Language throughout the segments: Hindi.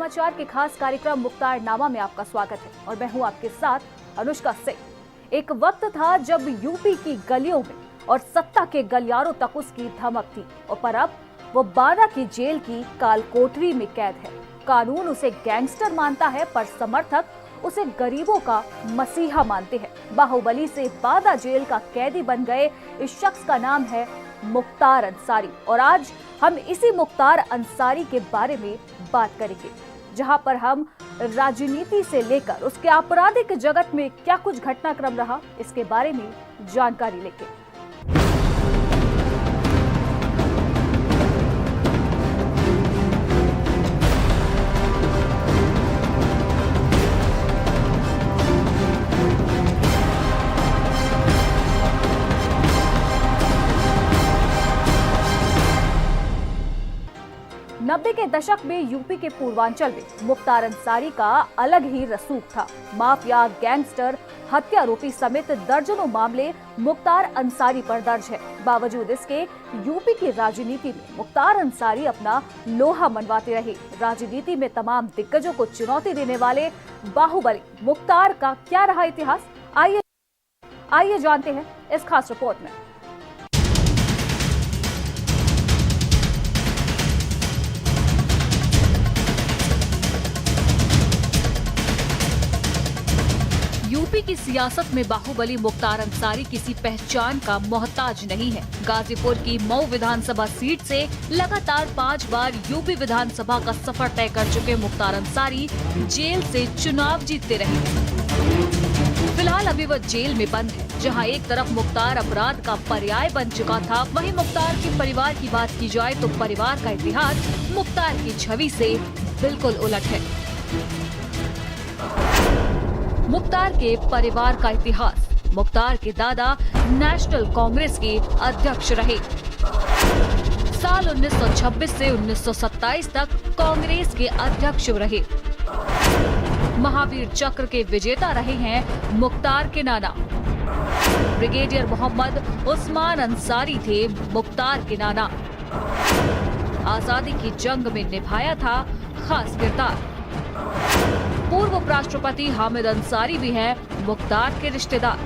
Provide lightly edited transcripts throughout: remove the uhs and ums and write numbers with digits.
समाचार के खास कार्यक्रम मुख्तार नामा में आपका स्वागत है और मैं हूं आपके साथ अनुष्का सिंह। एक वक्त था जब यूपी की गलियों में और सत्ता के गलियारों तक उसकी धमक थी और पर अब वो बारा की जेल की काल कोठरी में कैद है। कानून उसे गैंगस्टर मानता है पर समर्थक उसे गरीबों का मसीहा मानते हैं। बाहुबली से बादा जेल का कैदी बन गए इस शख्स का नाम है मुख्तार अंसारी और आज हम इसी मुख्तार अंसारी के बारे में बात करेंगे, जहां पर हम राजनीति से लेकर उसके आपराधिक जगत में क्या कुछ घटनाक्रम रहा इसके बारे में जानकारी लेंगे। 90 के दशक में यूपी के पूर्वांचल में मुख्तार अंसारी का अलग ही रसूख था। माफिया, गैंगस्टर, हत्यारोपी समेत दर्जनों मामले मुख्तार अंसारी पर दर्ज है। बावजूद इसके यूपी की राजनीति में मुख्तार अंसारी अपना लोहा मनवाते रहे। राजनीति में तमाम दिग्गजों को चुनौती देने वाले बाहुबली मुख्तार का क्या रहा इतिहास, आइए जानते हैं इस खास रिपोर्ट में। यूपी की सियासत में बाहुबली मुख्तार अंसारी किसी पहचान का मोहताज नहीं है। गाजीपुर की मऊ विधानसभा सीट से लगातार 5 बार यूपी विधानसभा का सफर तय कर चुके मुख्तार अंसारी जेल से चुनाव जीतते रहे। फिलहाल अभी वह जेल में बंद है, जहां एक तरफ मुख्तार अपराध का पर्याय बन चुका था, वहीं मुख्तार के परिवार की बात की जाए तो परिवार का इतिहास मुख्तार की छवि से बिल्कुल उलट है। मुख्तार के परिवार का इतिहास। मुख्तार के दादा नेशनल कांग्रेस के अध्यक्ष रहे। साल 1926 से 1927 तक कांग्रेस के अध्यक्ष रहे। महावीर चक्र के विजेता रहे हैं मुख्तार के नाना। ब्रिगेडियर मोहम्मद उस्मान अंसारी थे मुख्तार के नाना। आजादी की जंग में निभाया था खास किरदार। पूर्व उपराष्ट्रपति हामिद अंसारी भी हैं मुख्तार के रिश्तेदार।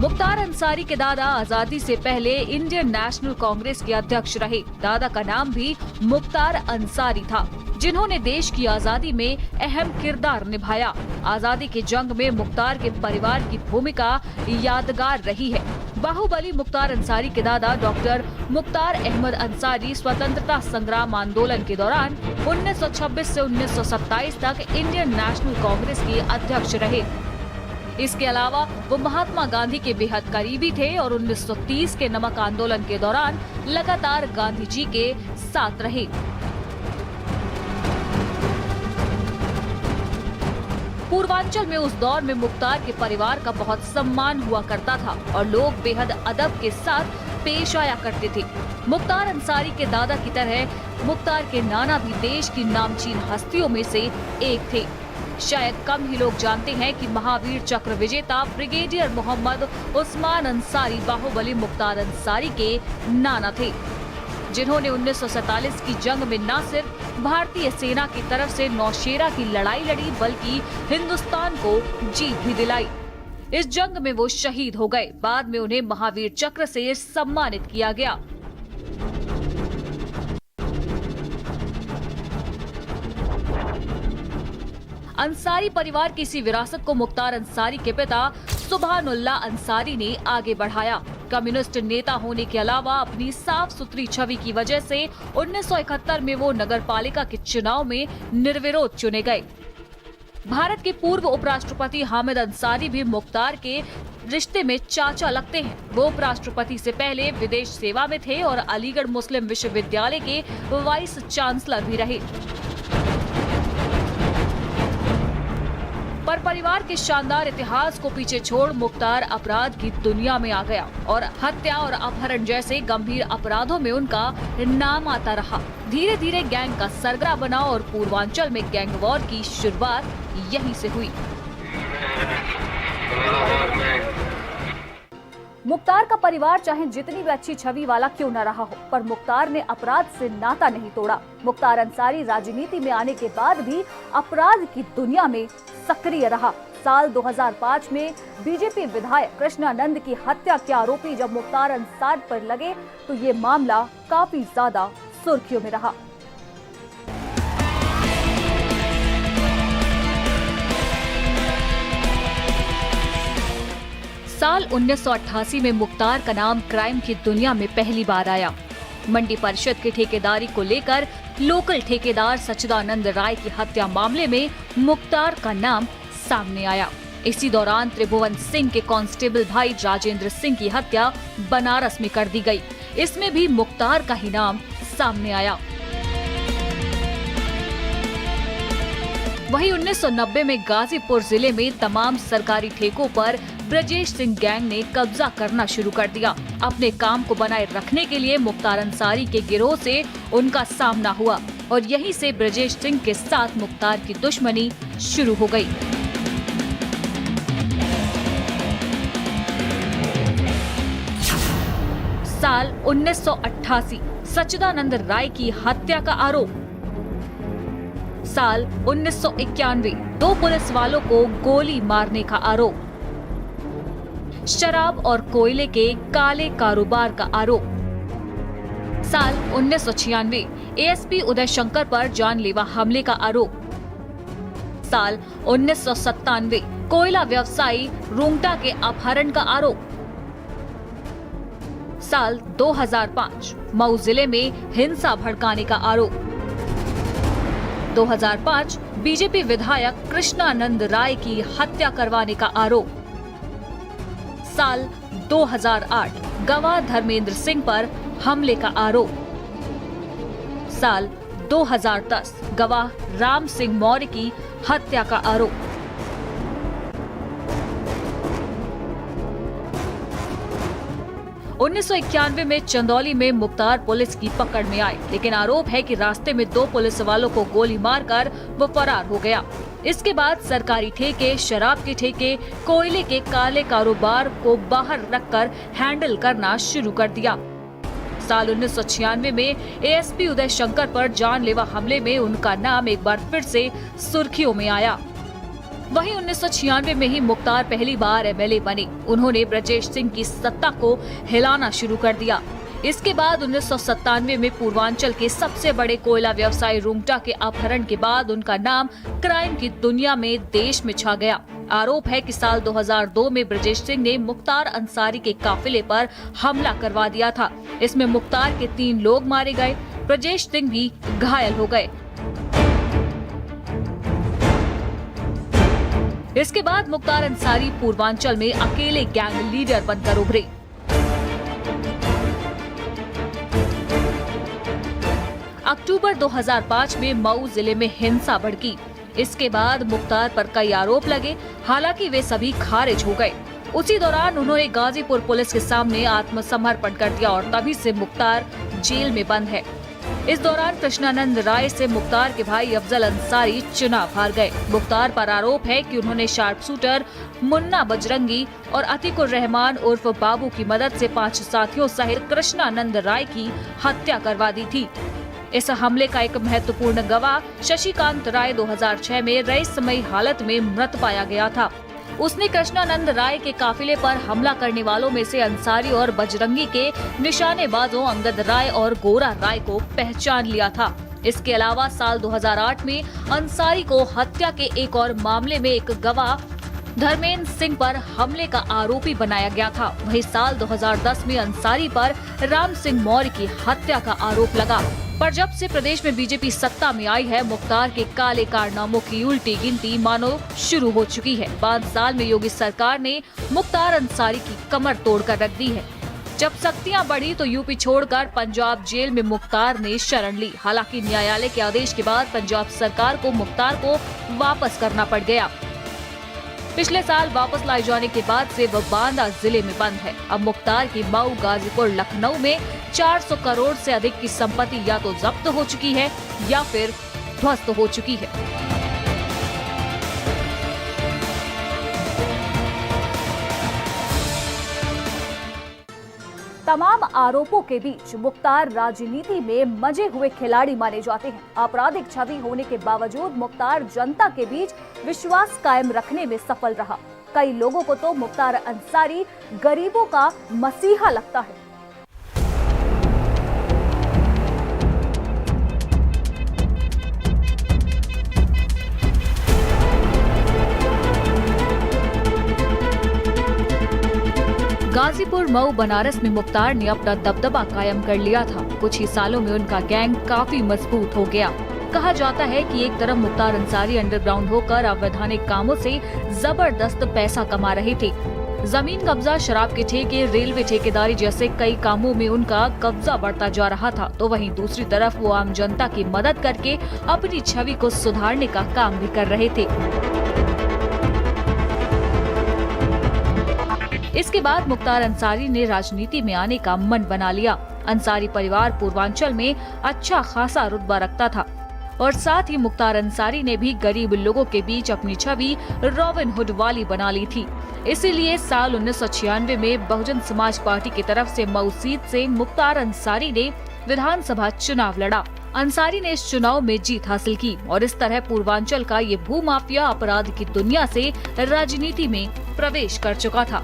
मुख्तार अंसारी के दादा आजादी से पहले इंडियन नेशनल कांग्रेस के अध्यक्ष रहे। दादा का नाम भी मुख्तार अंसारी था, जिन्होंने देश की आजादी में अहम किरदार निभाया। आजादी की जंग में मुख्तार के परिवार की भूमिका यादगार रही है। बाहुबली मुख्तार अंसारी के दादा डॉक्टर मुख्तार अहमद अंसारी स्वतंत्रता संग्राम आंदोलन के दौरान 1926 से 1927 तक इंडियन नेशनल कांग्रेस के अध्यक्ष रहे। इसके अलावा वो महात्मा गांधी के बेहद करीबी थे और 1930 के नमक आंदोलन के दौरान लगातार गांधी जी के साथ रहे। पूर्वांचल में उस दौर में मुख्तार के परिवार का बहुत सम्मान हुआ करता था और लोग बेहद अदब के साथ पेश आया करते थे। मुख्तार अंसारी के दादा की तरह मुख्तार के नाना भी देश की नामचीन हस्तियों में से एक थे। शायद कम ही लोग जानते हैं कि महावीर चक्र विजेता ब्रिगेडियर मोहम्मद उस्मान अंसारी बाहुबली मुख्तार अंसारी के नाना थे, जिन्होंने 1947 की जंग में न सिर्फ भारतीय सेना की तरफ से नौशेरा की लड़ाई लड़ी, बल्कि हिंदुस्तान को जीत भी दिलाई। इस जंग में वो शहीद हो गए। बाद में उन्हें महावीर चक्र से सम्मानित किया गया। अंसारी परिवार की इसी विरासत को मुख्तार अंसारी के पिता सुभानुल्लाह अंसारी ने आगे बढ़ाया। कम्युनिस्ट नेता होने के अलावा अपनी साफ सुथरी छवि की वजह से 1971 में वो नगरपालिका के चुनाव में निर्विरोध चुने गए। भारत के पूर्व उपराष्ट्रपति हामिद अंसारी भी मुख्तार के रिश्ते में चाचा लगते हैं। वो उपराष्ट्रपति से पहले विदेश सेवा में थे और अलीगढ़ मुस्लिम विश्वविद्यालय के वाइस चांसलर भी रहे। पर परिवार के शानदार इतिहास को पीछे छोड़ मुख्तार अपराध की दुनिया में आ गया और हत्या और अपहरण जैसे गंभीर अपराधों में उनका नाम आता रहा। धीरे धीरे गैंग का सरगना बना और पूर्वांचल में गैंग वॉर की शुरुआत यहीं से हुई। मुख्तार का परिवार चाहे जितनी भी अच्छी छवि वाला क्यों न रहा हो, पर मुख्तार ने अपराध से नाता नहीं तोड़ा। मुख्तार अंसारी राजनीति में आने के बाद भी अपराध की दुनिया में सक्रिय रहा। साल 2005 में बीजेपी विधायक कृष्णानंद की हत्या के आरोपी जब मुख्तार अंसारी पर लगे तो ये मामला काफी ज्यादा सुर्खियों में रहा। साल 1988 में मुख्तार का नाम क्राइम की दुनिया में पहली बार आया। मंडी परिषद की ठेकेदारी को लेकर लोकल ठेकेदार सच्चिदानंद राय की हत्या मामले में मुख्तार का नाम सामने आया। इसी दौरान त्रिभुवन सिंह के कांस्टेबल भाई राजेंद्र सिंह की हत्या बनारस में कर दी गई। इसमें भी मुख्तार का ही नाम सामने आया। वहीं 1990 में गाजीपुर जिले में तमाम सरकारी ठेकों पर ब्रजेश सिंह गैंग ने कब्जा करना शुरू कर दिया। अपने काम को बनाए रखने के लिए मुख्तार अंसारी के गिरोह से उनका सामना हुआ और यहीं से ब्रजेश सिंह के साथ मुख्तार की दुश्मनी शुरू हो गई। साल 1988 सच्चिदानंद राय की हत्या का आरोप। साल 1991 दो पुलिस वालों को गोली मारने का आरोप। शराब और कोयले के काले कारोबार का आरोप। साल 1996 एएसपी उदय शंकर पर जानलेवा हमले का आरोप। साल 1997 कोयला व्यवसायी रुंगटा के अपहरण का आरोप। साल 2005 मऊ जिले में हिंसा भड़काने का आरोप। 2005 बीजेपी विधायक कृष्णानंद राय की हत्या करवाने का आरोप। साल 2008 गवाह धर्मेंद्र सिंह पर हमले का आरोप। साल 2010 गवाह राम सिंह मौर्य की हत्या का आरोप। उन्नीस में चंदौली में मुख्तार पुलिस की पकड़ में आए, लेकिन आरोप है कि रास्ते में दो पुलिस वालों को गोली मारकर वो फरार हो गया। इसके बाद सरकारी ठेके, शराब के ठेके, कोयले के काले कारोबार को बाहर रखकर हैंडल करना शुरू कर दिया। साल 1996 में एएसपी उदय शंकर पर जानलेवा हमले में उनका नाम एक बार फिर से सुर्खियों में आया। वहीं 1996 में ही मुख्तार पहली बार एमएलए बने। उन्होंने ब्रजेश सिंह की सत्ता को हिलाना शुरू कर दिया। इसके बाद 1997 में पूर्वांचल के सबसे बड़े कोयला व्यवसायी रुंगटा के अपहरण के बाद उनका नाम क्राइम की दुनिया में देश में छा गया। आरोप है कि साल 2002 में ब्रजेश सिंह ने मुख्तार अंसारी के काफिले पर हमला करवा दिया था। इसमें मुख्तार के 3 लोग मारे गए, ब्रजेश सिंह भी घायल हो गए। इसके बाद मुख्तार अंसारी पूर्वांचल में अकेले गैंग लीडर बनकर उभरे। अक्टूबर 2005 में मऊ जिले में हिंसा भड़की। इसके बाद मुख्तार पर कई आरोप लगे, हालांकि वे सभी खारिज हो गए। उसी दौरान उन्होंने गाजीपुर पुलिस के सामने आत्मसमर्पण कर दिया और तभी से मुख्तार जेल में बंद है। इस दौरान कृष्णानंद राय से मुख्तार के भाई अफजल अंसारी चुनाव हार गए। मुख्तार पर आरोप है कि उन्होंने शार्प शूटर मुन्ना बजरंगी और अतीकुर रहमान उर्फ बाबू की मदद से 5 साथियों सहित कृष्णानंद राय की हत्या करवा दी थी। इस हमले का एक महत्वपूर्ण गवाह शशिकांत राय 2006 में रहस्यमयी हालत में मृत पाया गया था। उसने कृष्णानंद राय के काफिले पर हमला करने वालों में से अंसारी और बजरंगी के निशानेबाजों अंगद राय और गोरा राय को पहचान लिया था। इसके अलावा साल 2008 में अंसारी को हत्या के एक और मामले में एक गवाह धर्मेंद्र सिंह पर हमले का आरोपी बनाया गया था। वहीं साल 2010 में अंसारी पर राम सिंह मौर्य की हत्या का आरोप लगा। पर जब से प्रदेश में बीजेपी सत्ता में आई है, मुख्तार के काले कारनामों की उल्टी गिनती मानो शुरू हो चुकी है। 5 साल में योगी सरकार ने मुख्तार अंसारी की कमर तोड़कर रख दी है। जब शक्तियां बढ़ी तो यूपी छोड़कर पंजाब जेल में मुख्तार ने शरण ली। हालांकि न्यायालय के आदेश के बाद पंजाब सरकार को मुख्तार को वापस करना पड़ गया। पिछले साल वापस लाए जाने के बाद से वह बांदा जिले में बंद है। अब मुख्तार की मऊ, गाजीपुर, लखनऊ में 400 करोड़ से अधिक की संपत्ति या तो जब्त हो चुकी है या फिर ध्वस्त हो चुकी है। तमाम आरोपों के बीच मुख्तार राजनीति में मजे हुए खिलाड़ी माने जाते हैं। आपराधिक छवि होने के बावजूद मुख्तार जनता के बीच विश्वास कायम रखने में सफल रहा। कई लोगों को तो मुख्तार अंसारी गरीबों का मसीहा लगता है। गाजीपुर, मऊ, बनारस में मुख्तार ने अपना दबदबा कायम कर लिया था। कुछ ही सालों में उनका गैंग काफी मजबूत हो गया। कहा जाता है कि एक तरफ मुख्तार अंसारी अंडरग्राउंड होकर अवैधानिक कामों से जबरदस्त पैसा कमा रहे थे। जमीन कब्जा, शराब के ठेके, रेलवे ठेकेदारी जैसे कई कामों में उनका कब्जा बढ़ता जा रहा था, तो वहीं दूसरी तरफ वो आम जनता की मदद करके अपनी छवि को सुधारने का काम भी कर रहे थे। इसके बाद मुख्तार अंसारी ने राजनीति में आने का मन बना लिया। अंसारी परिवार पूर्वांचल में अच्छा खासा रुतबा रखता था और साथ ही मुख्तार अंसारी ने भी गरीब लोगों के बीच अपनी छवि रॉबिन हुड वाली बना ली थी। इसीलिए साल 1996 में बहुजन समाज पार्टी की तरफ से मऊ सीट से मुख्तार अंसारी ने विधानसभा चुनाव लड़ा। अंसारी ने इस चुनाव में जीत हासिल की और इस तरह पूर्वांचल का ये भूमाफिया अपराध की दुनिया से राजनीति में प्रवेश कर चुका था।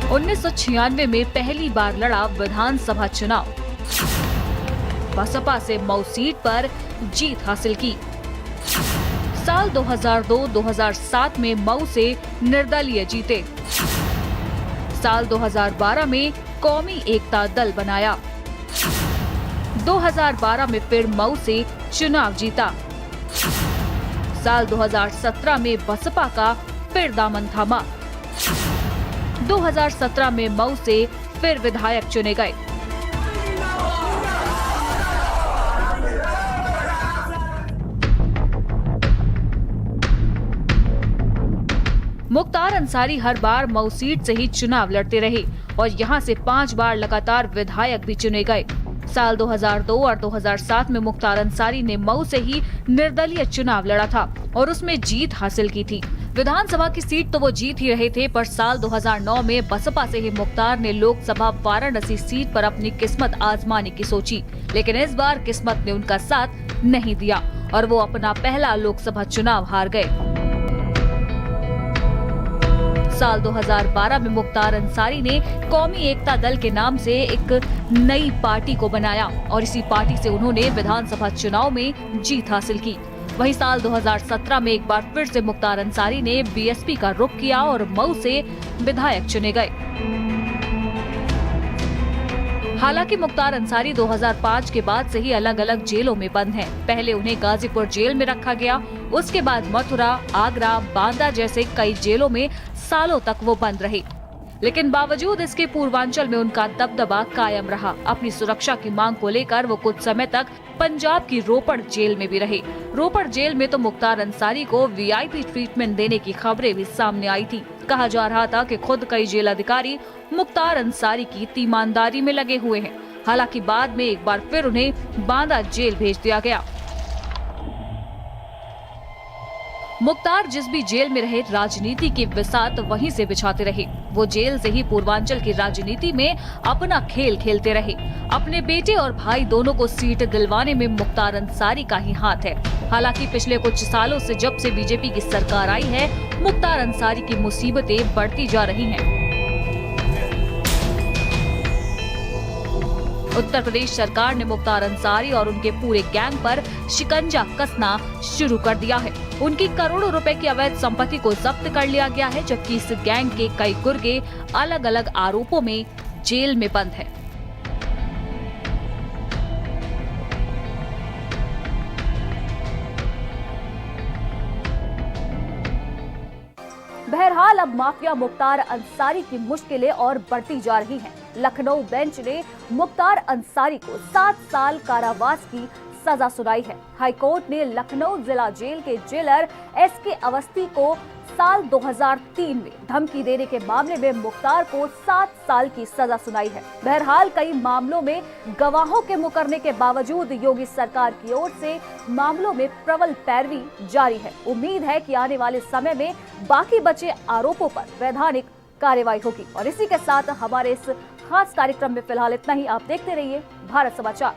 1996 में पहली बार लड़ा विधानसभा चुनाव। बसपा से मऊ सीट पर जीत हासिल की। साल 2002-2007 में मऊ से निर्दलीय जीते। साल 2012 में कौमी एकता दल बनाया। 2012 में फिर मऊ से चुनाव जीता। साल 2017 में बसपा का फिर दामन थामा। 2017 में मऊ से फिर विधायक चुने गए। मुख्तार अंसारी हर बार मऊ सीट से ही चुनाव लड़ते रहे और यहां से 5 बार लगातार विधायक भी चुने गए। साल 2002 और 2007 में मुख्तार अंसारी ने मऊ से ही निर्दलीय चुनाव लड़ा था और उसमें जीत हासिल की थी। विधानसभा की सीट तो वो जीत ही रहे थे, पर साल 2009 में बसपा से ही मुख्तार ने लोकसभा वाराणसी सीट पर अपनी किस्मत आजमाने की सोची, लेकिन इस बार किस्मत ने उनका साथ नहीं दिया और वो अपना पहला लोकसभा चुनाव हार गए। साल 2012 में मुख्तार अंसारी ने कौमी एकता दल के नाम से एक नई पार्टी को बनाया और इसी पार्टी से उन्होंने विधानसभा चुनाव में जीत हासिल की। वहीं साल 2017 में एक बार फिर से मुख्तार अंसारी ने बीएसपी का रुख किया और मऊ से विधायक चुने गए। हालांकि मुख्तार अंसारी 2005 के बाद से ही अलग अलग जेलों में बंद हैं। पहले उन्हें गाजीपुर जेल में रखा गया, उसके बाद मथुरा, आगरा, बांदा जैसे कई जेलों में सालों तक वो बंद रहे, लेकिन बावजूद इसके पूर्वांचल में उनका दबदबा कायम रहा। अपनी सुरक्षा की मांग को लेकर वो कुछ समय तक पंजाब की रोपड़ जेल में भी रहे। रोपड़ जेल में तो मुख्तार अंसारी को वीआईपी ट्रीटमेंट देने की खबरें भी सामने आई थी। कहा जा रहा था कि खुद कई जेल अधिकारी मुख्तार अंसारी की तीमानदारी में लगे हुए हैं। हालांकि बाद में एक बार फिर उन्हें बांदा जेल भेज दिया गया। मुख्तार जिस भी जेल में रहे, राजनीति की बिसात वहीं से बिछाते रहे। वो जेल से ही पूर्वांचल की राजनीति में अपना खेल खेलते रहे। अपने बेटे और भाई दोनों को सीट दिलवाने में मुख्तार अंसारी का ही हाथ है। हालांकि पिछले कुछ सालों से जब से बीजेपी की सरकार आई है, मुख्तार अंसारी की मुसीबतें बढ़ती जा रही हैं। उत्तर प्रदेश सरकार ने मुख्तार अंसारी और उनके पूरे गैंग पर शिकंजा कसना शुरू कर दिया है। उनकी करोड़ों रुपए की अवैध संपत्ति को जब्त कर लिया गया है, जबकि इस गैंग के कई गुर्गे अलग अलग आरोपों में जेल में बंद है। बहरहाल अब माफिया मुख्तार अंसारी की मुश्किलें और बढ़ती जा रही हैं। लखनऊ बेंच ने मुख्तार अंसारी को 7 साल कारावास की सजा सुनाई है। हाईकोर्ट ने लखनऊ जिला जेल के जेलर एसके अवस्थी को साल 2003 में धमकी देने के मामले में मुख्तार को 7 साल की सजा सुनाई है। बहरहाल कई मामलों में गवाहों के मुकरने के बावजूद योगी सरकार की ओर से मामलों में प्रबल पैरवी जारी है। उम्मीद है कि आने वाले समय में बाकी बचे आरोपों पर वैधानिक कार्रवाई होगी। और इसी के साथ हमारे इस खास कार्यक्रम में फिलहाल इतना ही। आप देखते रहिए भारत समाचार।